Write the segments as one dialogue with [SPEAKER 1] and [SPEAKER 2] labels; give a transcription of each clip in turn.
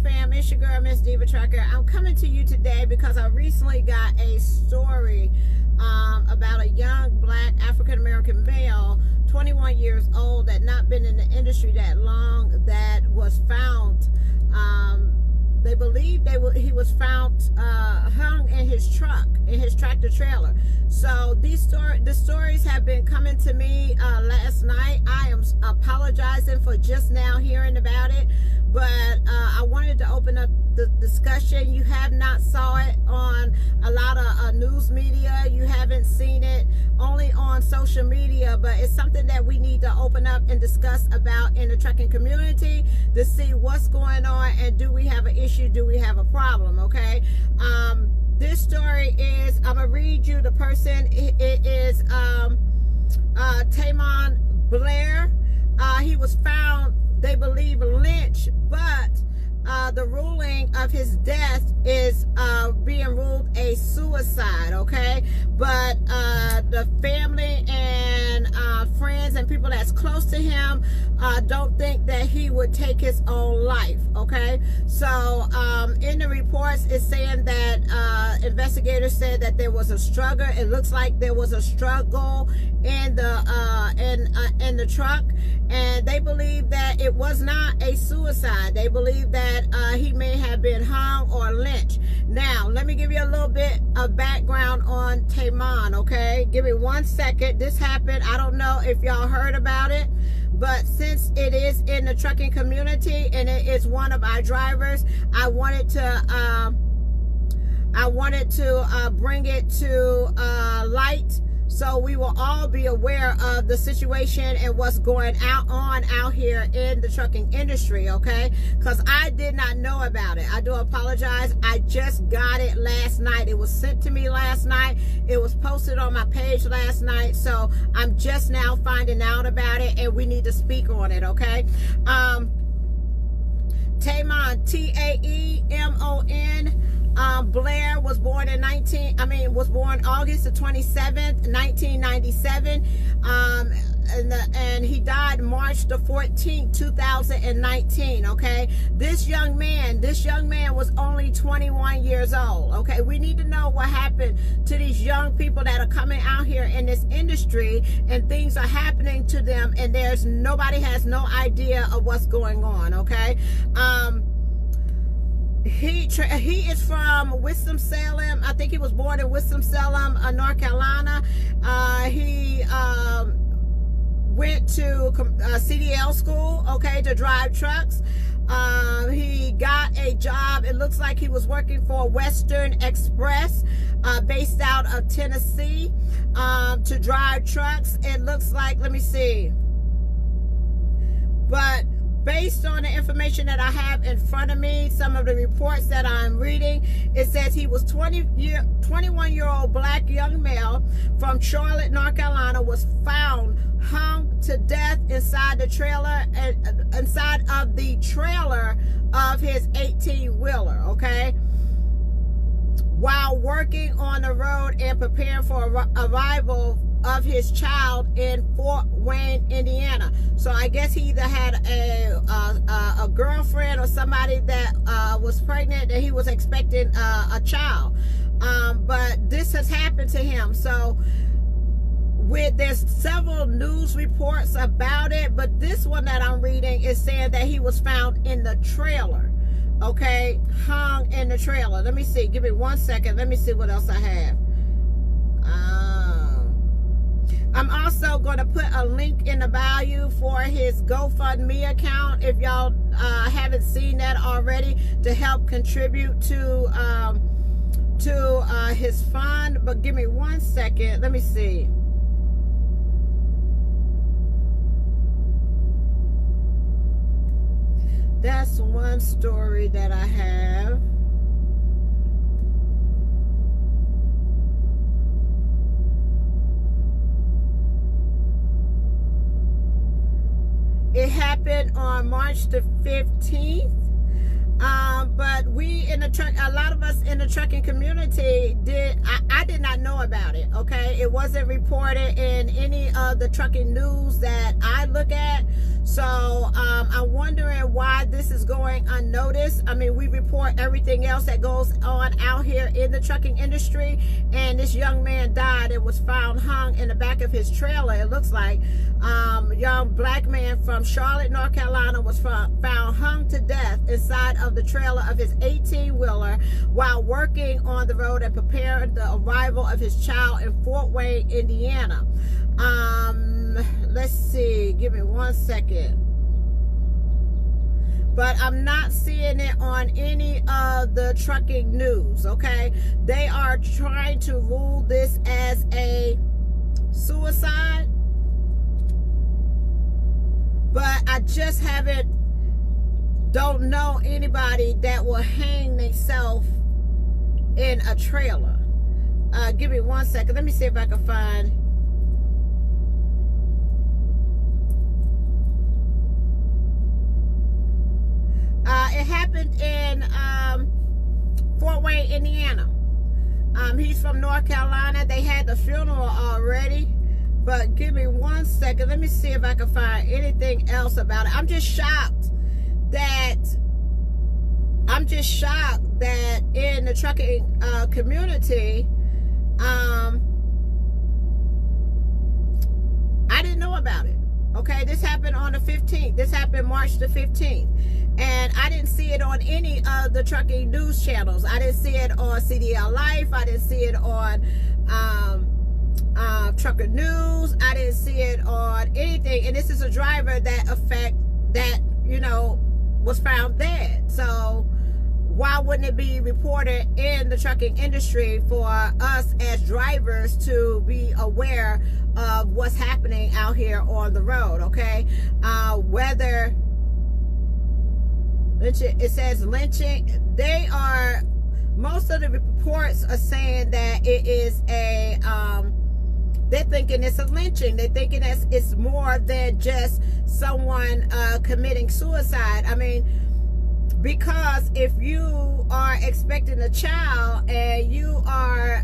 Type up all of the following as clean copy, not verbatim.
[SPEAKER 1] fam, it's your girl Miss Diva Trucker. I'm coming to you today because I recently got a story about a young black African American male, 21 years old, that not been in the industry that long, that was found. They believe he was found hung in his truck, in his tractor trailer. So the stories have been coming to me last night. I am apologizing for just now hearing about it, but I wanted to open up the discussion. You have not saw it on a lot of news media. You haven't seen it only on social media, but it's something that we need to open up and discuss about in the trucking community to see what's going on, and do we have an issue, do we have a problem, okay? This story is, I'm gonna read you the person. It is Taemon Blair. He was found, they believe, lynched, but the ruling of his death is being ruled a suicide, okay? But the family and friends and people that's close to him don't think that he would take his own life, okay? So in the reports, it's saying that investigators said that there was a struggle. It looks like there was a struggle in the truck, and they believe that it was not a suicide. They believe that he may have been hung or lynched. Now, let me give you a little bit of background on Taemon, okay? Give me 1 second. This happened, I don't know if y'all heard about it, but since it is in the trucking community and it is one of our drivers, I wanted to bring it to light, so we will all be aware of the situation and what's going on out here in the trucking industry, okay? Because I did not know about it. I do apologize. I just got it last night. It was sent to me last night. It was posted on my page last night. So I'm just now finding out about it, and we need to speak on it, okay? Taemon, T-A-E-M-O-N. Blair was born August the 27th, 1997, and he died March the 14th, 2019, okay? This young man was only 21 years old, okay? We need to know what happened to these young people that are coming out here in this industry, and things are happening to them, and nobody has no idea of what's going on, okay? He is from Winston-Salem. I think he was born in Winston-Salem, North Carolina. He went to CDL school, okay, to drive trucks. He got a job. It looks like he was working for Western Express, based out of Tennessee, to drive trucks. It looks like, let me see. But based on the information that I have in front of me, some of the reports that I'm reading, it says he was 21-year-old black young male from Charlotte, North Carolina, was found hung to death inside the trailer, inside of the trailer of his 18-wheeler, okay? While working on the road and preparing for arrival of his child in Fort Wayne, Indiana. So I guess he either had a girlfriend or somebody that was pregnant, that he was expecting a child. But this has happened to him. So there's several news reports about it, but this one that I'm reading is saying that he was found in the trailer, okay, hung in the trailer. Let me see. Give me 1 second. Let me see what else I have. I'm also going to put a link in the bio for his GoFundMe account, if y'all haven't seen that already, to help contribute to his fund. But give me 1 second. Let me see. That's one story that I have. It happened on March the 15th. But we in the truck, a lot of us in the trucking community I did not know about it, okay? It wasn't reported in any of the trucking news that I look at. So I'm wondering why this is going unnoticed. I mean, we report everything else that goes on out here in the trucking industry, and this young man died and was found hung in the back of his trailer. It looks like young black man from Charlotte, North Carolina was found hung to death inside of the trailer of his 18-wheeler while working on the road and preparing the arrival of his child in Fort Wayne, Indiana. Let's see, give me 1 second. But I'm not seeing it on any of the trucking news, okay? They are trying to rule this as a suicide, but I just don't know anybody that will hang themselves in a trailer. Give me 1 second. Let me see if I can find. It happened in Fort Wayne, Indiana. He's from North Carolina. They had the funeral already. But give me 1 second. Let me see if I can find anything else about it. I'm just shocked that in the trucking community, I didn't know about it. Okay, this happened on the 15th. This happened March the 15th. And I didn't see it on any of the trucking news channels. I didn't see it on CDL Life. I didn't see it on Trucker News. I didn't see it on anything. And this is a driver that was found dead. So why wouldn't it be reported in the trucking industry for us as drivers to be aware of what's happening out here on the road? Okay, whether lynching, it says lynching, most of the reports are saying that it is a they're thinking it's a lynching. They're thinking it's more than just someone committing suicide. I mean, because if you are expecting a child and you are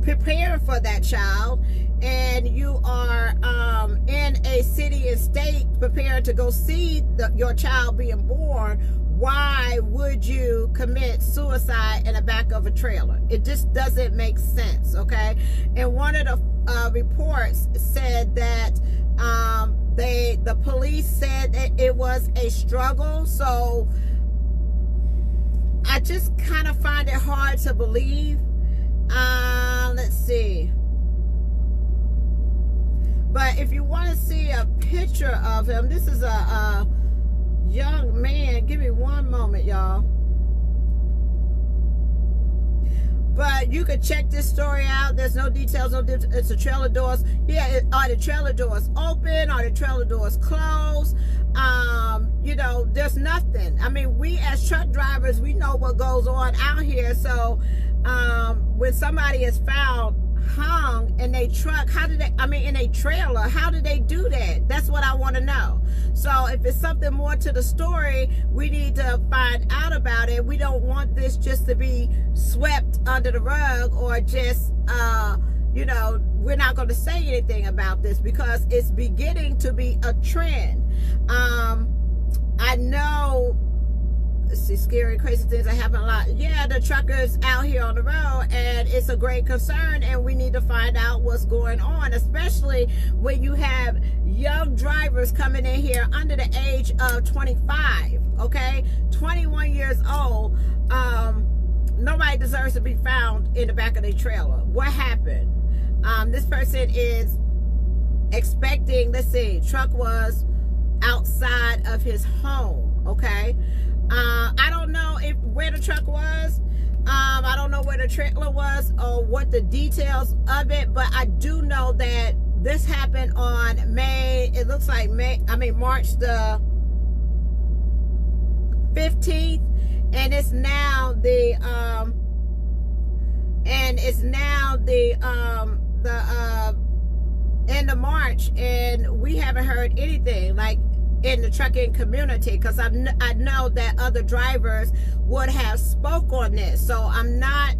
[SPEAKER 1] preparing for that child, and you are in a city and state preparing to go see your child being born, why would you commit suicide in the back of a trailer? It just doesn't make sense, okay? And one of the reports said that the police said that it was a struggle. So I just kind of find it hard to believe. Let's see. But if you want to see a picture of him, this is a young man. Give me one moment, y'all. But you could check this story out. There's no details. It's the trailer doors. Yeah, are the trailer doors open? Are the trailer doors closed? There's nothing. I mean, we as truck drivers, we know what goes on out here. So when somebody is found hung in a truck, in a trailer, how do they do that? That's what I want to know. So if it's something more to the story, we need to find out about it. We don't want this just to be swept under the rug, or just we're not going to say anything about this, because it's beginning to be a trend. I know, let's see, scary, crazy things that happen a lot. Yeah, the truckers out here on the road, and it's a great concern, and we need to find out what's going on, especially when you have young drivers coming in here under the age of 25, okay? 21 years old. Nobody deserves to be found in the back of their trailer. What happened? This person is expecting, let's see, truck was outside of his home, okay? I don't know where the truck was. I don't know where the trailer was or what the details of it, but I do know that this happened on March the 15th, and it's now the end of March, and we haven't heard anything like in the trucking community, because I know that other drivers would have spoke on this. So I'm not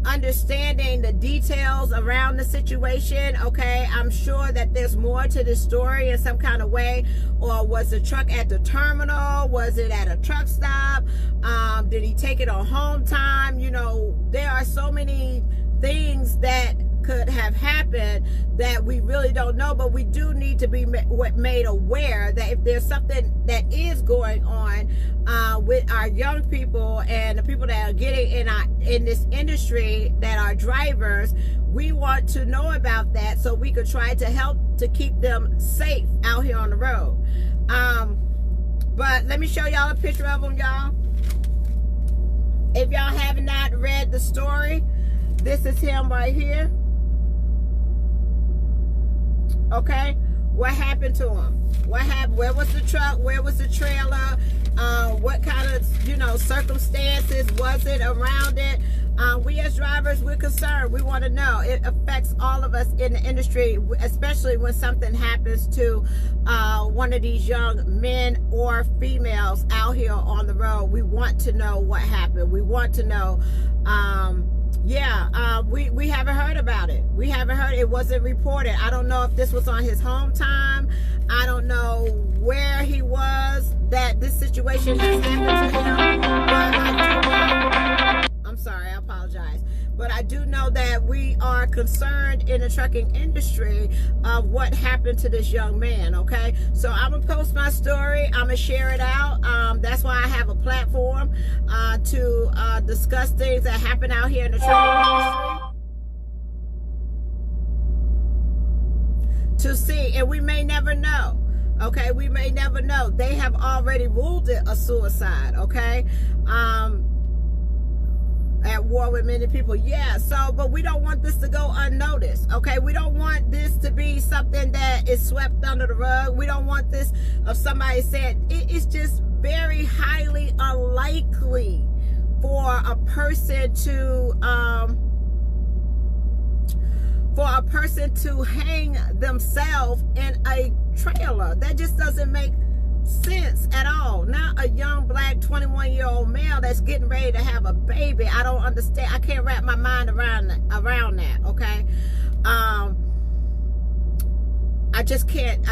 [SPEAKER 1] understanding the details around the situation. Okay, I'm sure that there's more to this story in some kind of way. Or was the truck at the terminal? Was it at a truck stop? Did he take it on home time? You know, there are so many things that could have happened that we really don't know, but we do need to be made aware that if there's something that is going on with our young people and the people that are getting in this industry that are drivers, we want to know about that so we could try to help to keep them safe out here on the road. But let me show y'all a picture of them, y'all. If y'all have not read the story, this is him right here. Okay, what happened to him? What happened? Where was the truck? Where was the trailer? What kind of, you know, circumstances was it around it? We as drivers, we're concerned. We want to know. It affects all of us in the industry, especially when something happens to one of these young men or females out here on the road. We want to know what happened. We want to know. We haven't heard about it. We haven't heard. It wasn't reported. I don't know if this was on his home time. I don't know where he was that this situation has happened to him. But I'm sorry, I apologize. But I do know that we are concerned in the trucking industry of what happened to this young man, okay? So I'm going to post my story. I'm going to share it out. That's why I have a platform to discuss things that happen out here in the trucking industry. To see, and we may never know. Okay, we may never know. They have already ruled it a suicide, okay? At war with many people. Yeah, so, but we don't want this to go unnoticed, okay? We don't want this to be something that is swept under the rug. We don't want this of somebody saying, it's just very highly unlikely for a person to hang themselves in a trailer. That just doesn't make sense at all. Not a young black 21-year-old male that's getting ready to have a baby. I don't understand. I can't wrap my mind around that, okay? I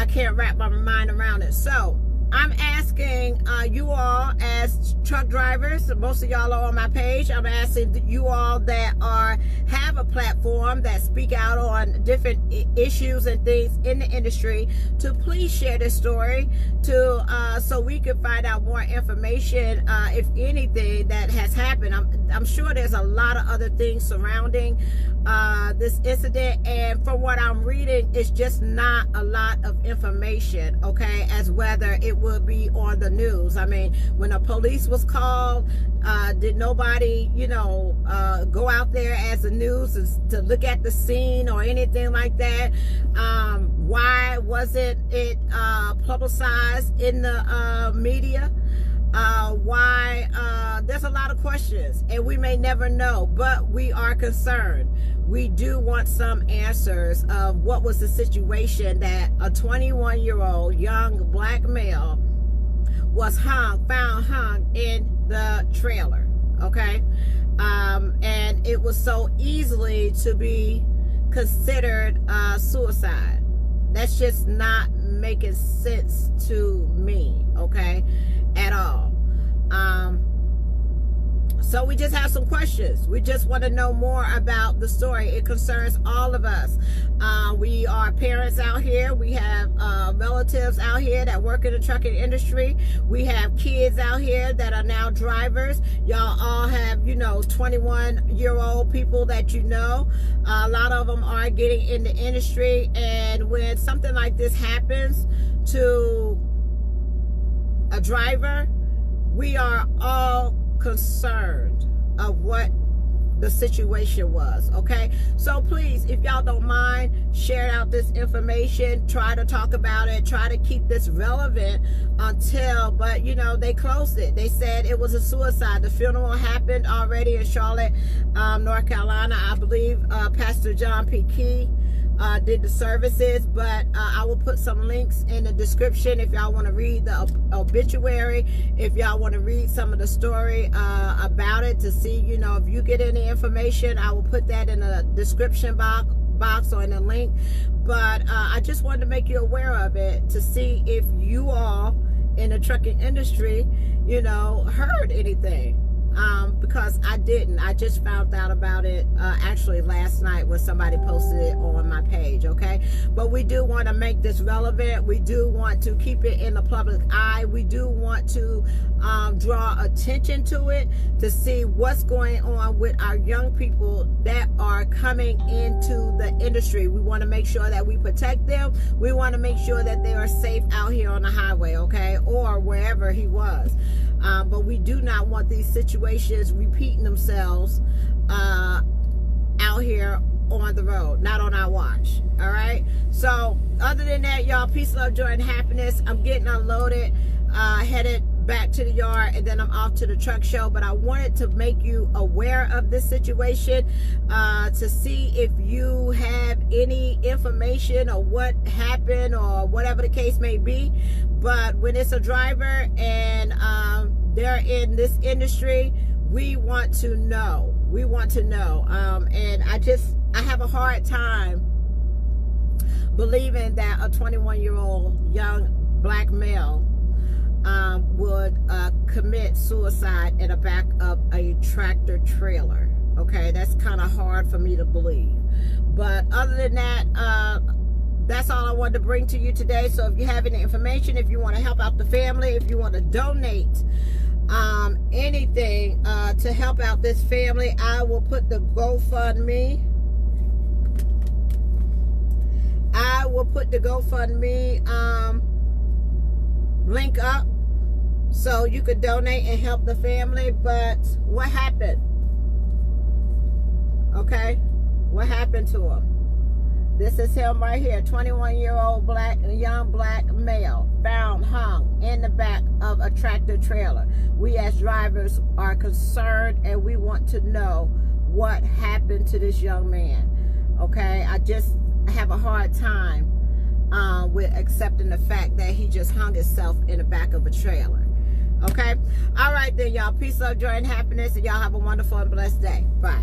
[SPEAKER 1] can't wrap my mind around it. So I'm asking you all as truck drivers, most of y'all are on my page, I'm asking you all that have a platform that speak out on different issues and things in the industry to please share this story so we can find out more information, if anything that has happened. I'm sure there's a lot of other things surrounding this incident, and from what I'm reading, it's just not a lot of information, okay, as whether it would be on the news. I mean, when the police was called, did nobody, go out there as the news to look at the scene or anything like that? Why wasn't it publicized in the media? There's a lot of questions, and we may never know, but we are concerned. We do want some answers of what was the situation that a 21-year-old young black male was found hung in the trailer, okay? And it was so easily to be considered suicide. That's just not making sense to me, okay, at all. So we just have some questions. We just want to know more about the story. It concerns all of us. We are parents out here. We have relatives out here that work in the trucking industry. We have kids out here that are now drivers. Y'all all have, 21-year-old people that you know. A lot of them are getting in the industry. And when something like this happens to a driver, we are all concerned of what the situation was, okay? So please, if y'all don't mind, share out this information, try to talk about it, try to keep this relevant until, but they closed it. They said it was a suicide. The funeral happened already in Charlotte, North Carolina. I believe Pastor John P. Key did the services, but I will put some links in the description if y'all want to read the obituary, if y'all want to read some of the story about it, to see, you know, if you get any information, I will put that in the description box or in the link. But I just wanted to make you aware of it, to see if you all in the trucking industry, you know, heard anything. Because I didn't. I just found out about it actually last night when somebody posted it on my page, okay? But we do want to make this relevant. We do want to keep it in the public eye. We do want to draw attention to it, to see what's going on with our young people that are coming into the industry. We want to make sure that we protect them. We want to make sure that they are safe out here on the highway, okay? Or wherever he was. But we do not want these situations repeating themselves out here on the road, not on our watch. All right. So other than that, y'all, peace, love, joy, and happiness. I'm getting unloaded, headed back to the yard, and then I'm off to the truck show. But I wanted to make you aware of this situation, to see if you have any information or what happened or whatever the case may be. But when it's a driver and they're in this industry, we want to know. We want to know. And I have a hard time believing that a 21-year-old young black male would commit suicide in the back of a tractor trailer. Okay, that's kind of hard for me to believe. But other than that, that's all I wanted to bring to you today. So if you have any information, if you want to help out the family, if you want to donate anything to help out this family, I will put the GoFundMe. I will put the GoFundMe link up so you could donate and help the family. But what happened? Okay, what happened to him? This is him right here, 21-year-old young black male, found hung in the back of a tractor trailer. We as drivers are concerned, and we want to know what happened to this young man. Okay, I just have a hard time with accepting the fact that he just hung himself in the back of a trailer. Okay, all right then, y'all. Peace, love, joy, and happiness, and y'all have a wonderful and blessed day. Bye.